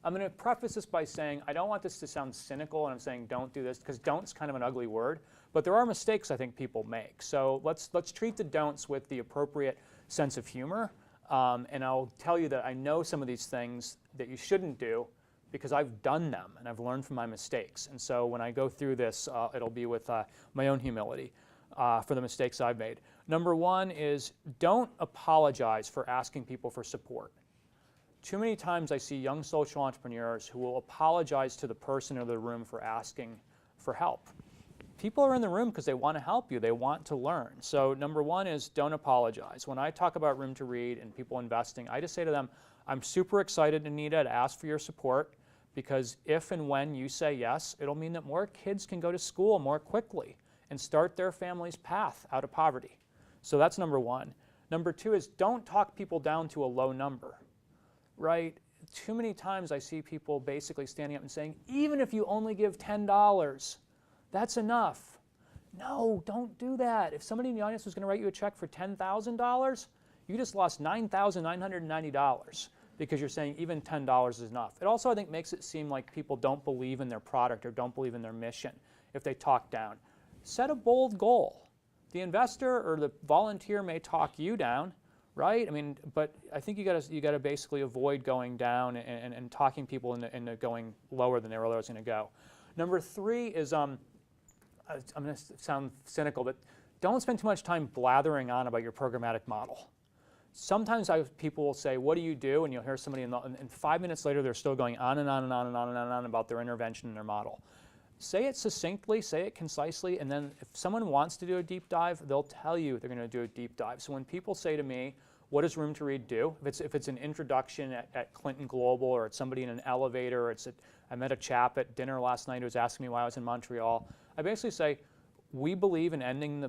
I'm going to preface this by saying I don't want this to sound cynical, and I'm saying don't do this, because don't's kind of an ugly word. But there are mistakes I think people make. So let's treat the don'ts with the appropriate sense of humor. And I'll tell you that I know some of these things that you shouldn't do because I've done them and I've learned from my mistakes. And so when I go through this, it'll be with my own humility for the mistakes I've made. Number one is don't apologize for asking people for support. Too many times I see young social entrepreneurs who will apologize to the person in the room for asking for help. People are in the room because they want to help you. They want to learn. So number one is don't apologize. When I talk about Room to Read and people investing, I just say to them, I'm super excited, Anita, to ask for your support, because if and when you say yes, it'll mean that more kids can go to school more quickly and start their family's path out of poverty. So that's number one. Number two is don't talk people down to a low number, right? Too many times I see people basically standing up and saying, even if you only give $10, that's enough. No, don't do that. If somebody in the audience was going to write you a check for $10,000, you just lost $9,990 because you're saying even $10 is enough. It also, I think, makes it seem like people don't believe in their product or don't believe in their mission if they talk down. Set a bold goal. The investor or the volunteer may talk you down, right? I mean, but I think you got to basically avoid going down and talking people into going lower than they were going to go. Number three is I'm going to sound cynical, but don't spend too much time blathering on about your programmatic model. Sometimes people will say, what do you do? And you'll hear somebody, and 5 minutes later, they're still going on and on and on and on and on about their intervention and their model. Say it succinctly, say it concisely, and then if someone wants to do a deep dive, they'll tell you they're going to do a deep dive. So when people say to me, what does Room to Read do? If it's an introduction at Clinton Global, or it's somebody in an elevator, or I met a chap at dinner last night who was asking me why I was in Montreal, I basically say, we believe in ending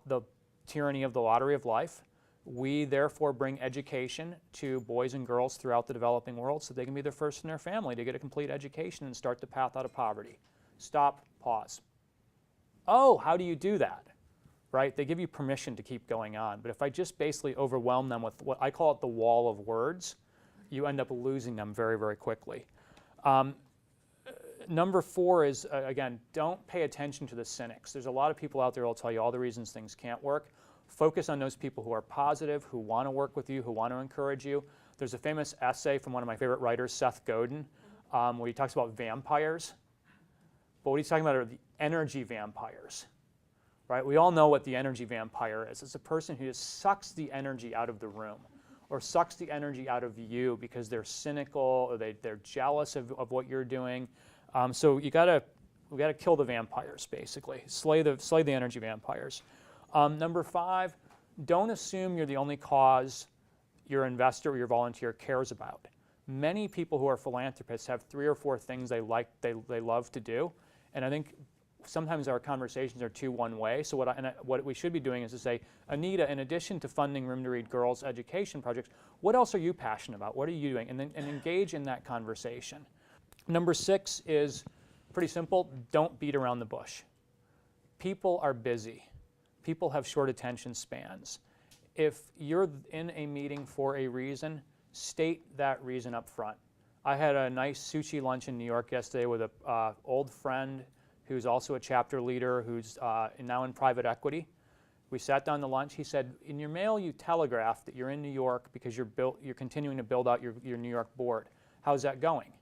the tyranny of the lottery of life. We therefore bring education to boys and girls throughout the developing world so they can be the first in their family to get a complete education and start the path out of poverty. Stop, pause. Oh, how do you do that? Right? They give you permission to keep going on. But if I just basically overwhelm them with what I call it the wall of words, you end up losing them very, very quickly. Number four is, again, don't pay attention to the cynics. There's a lot of people out there who will tell you all the reasons things can't work. Focus on those people who are positive, who want to work with you, who want to encourage you. There's a famous essay from one of my favorite writers, Seth Godin, where he talks about vampires. But what he's talking about are the energy vampires. Right? We all know what the energy vampire is. It's a person who just sucks the energy out of the room or sucks the energy out of you because they're cynical or they're jealous of what you're doing. So we gotta kill the vampires, basically. Slay the energy vampires. Number five, don't assume you're the only cause your investor or your volunteer cares about. Many people who are philanthropists have 3 or 4 things they love to do, and I think sometimes our conversations are too one way. So what we should be doing is to say, Anita, in addition to funding Room to Read girls' education projects, what else are you passionate about? What are you doing? And engage in that conversation. Number 6 is pretty simple. Don't beat around the bush. People are busy. People have short attention spans. If you're in a meeting for a reason, state that reason up front. I had a nice sushi lunch in New York yesterday with an old friend who's also a chapter leader who's now in private equity. We sat down to lunch. He said, in your mail you telegraphed that you're in New York because you're continuing to build out your New York board. How's that going?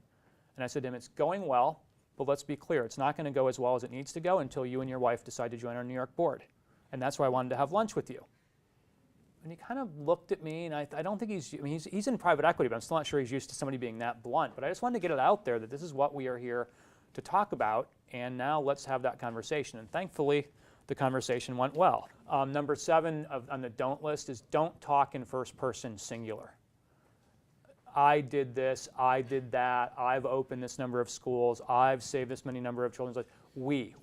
And I said to him, it's going well, but let's be clear, it's not going to go as well as it needs to go until you and your wife decide to join our New York board. And that's why I wanted to have lunch with you. And he kind of looked at me, and I don't think he's in private equity, but I'm still not sure he's used to somebody being that blunt. But I just wanted to get it out there that this is what we are here to talk about, and now let's have that conversation. And thankfully, the conversation went well. Number 7 on the don't list is don't talk in first person singular. I did this, I did that, I've opened this number of schools, I've saved this many number of children's lives. We,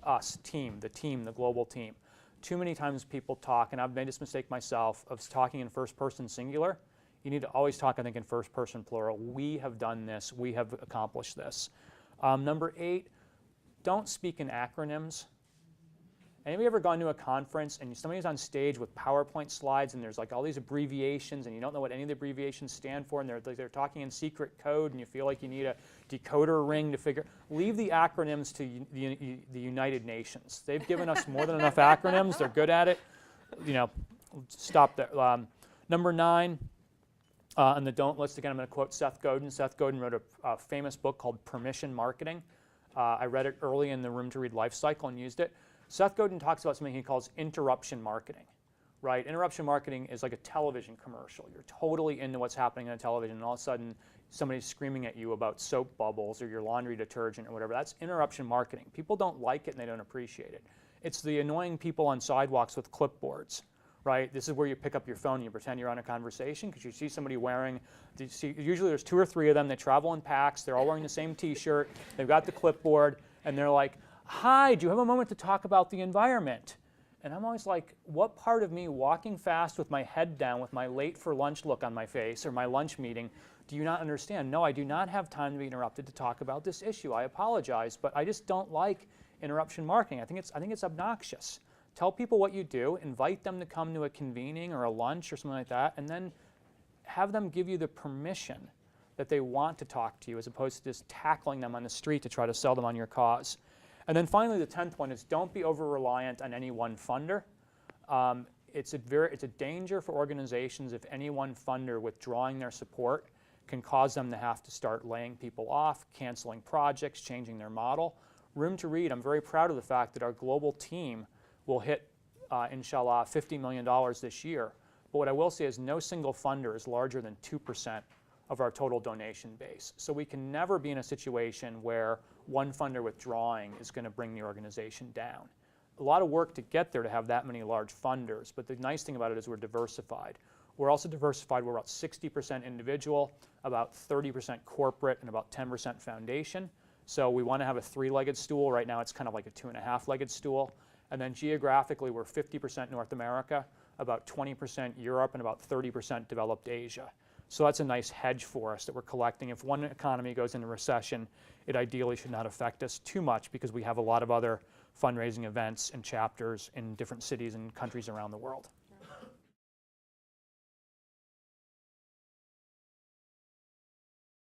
us, the global team. Too many times people talk, and I've made this mistake myself, of talking in first person singular. You need to always talk, I think, in first person plural. We have done this, we have accomplished this. Number 8, don't speak in acronyms. Anybody ever gone to a conference and somebody's on stage with PowerPoint slides and there's like all these abbreviations and you don't know what any of the abbreviations stand for and they're talking in secret code and you feel like you need a decoder ring to figure, leave the acronyms to the United Nations. They've given us more than enough acronyms. They're good at it. You know, stop there. Number 9 on the don't list, again, I'm going to quote Seth Godin. Seth Godin wrote a famous book called Permission Marketing. I read it early in the Room to Read life cycle and used it. Seth Godin talks about something he calls interruption marketing, right? Interruption marketing is like a television commercial. You're totally into what's happening on television, and all of a sudden somebody's screaming at you about soap bubbles or your laundry detergent or whatever. That's interruption marketing. People don't like it and they don't appreciate it. It's the annoying people on sidewalks with clipboards, right? This is where you pick up your phone and you pretend you're on a conversation because you see somebody wearing, usually there's 2 or 3 of them, they travel in packs, they're all wearing the same t-shirt, they've got the clipboard, and they're like, hi, do you have a moment to talk about the environment? And I'm always like, what part of me walking fast with my head down with my late for lunch look on my face or my lunch meeting do you not understand? No, I do not have time to be interrupted to talk about this issue. I apologize, but I just don't like interruption marketing. I think it's obnoxious. Tell people what you do, invite them to come to a convening or a lunch or something like that, and then have them give you the permission that they want to talk to you as opposed to just tackling them on the street to try to sell them on your cause. And then finally, the 10th one is don't be over-reliant on any one funder. It's a danger for organizations if any one funder withdrawing their support can cause them to have to start laying people off, canceling projects, changing their model. Room to Read, I'm very proud of the fact that our global team will hit, inshallah, $50 million this year. But what I will say is no single funder is larger than 2% of our total donation base. So we can never be in a situation where one funder withdrawing is going to bring the organization down. A lot of work to get there to have that many large funders, but the nice thing about it is we're diversified. We're also diversified. We're about 60% individual, about 30% corporate, and about 10% foundation. So we want to have a 3-legged stool. Right now it's kind of like a 2.5-legged stool. And then geographically we're 50% North America, about 20% Europe, and about 30% developed Asia. So that's a nice hedge for us that we're collecting. If one economy goes into recession, it ideally should not affect us too much because we have a lot of other fundraising events and chapters in different cities and countries around the world.